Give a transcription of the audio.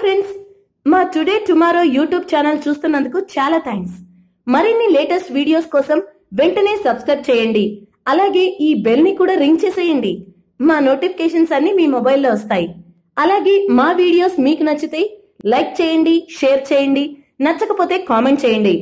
Friends, మా today tomorrow YouTube channel చూస్తున్నందుకు చాలా thanks. మరిన్ని లేటెస్ట్ వీడియోస్ కోసం వెంటనే సబ్స్క్రైబ్ చేయండి. అలాగే ఈ బెల్ ని కూడా రింగ్ చేసేయండి. మా నోటిఫికేషన్స్ అన్ని మీ మొబైల్లో వస్తాయి. అలాగే మా వీడియోస్ మీకు నచ్చితే లైక్ చేయండి, షేర్ చేయండి, నచ్చకపోతే కామెంట్ చేయండి.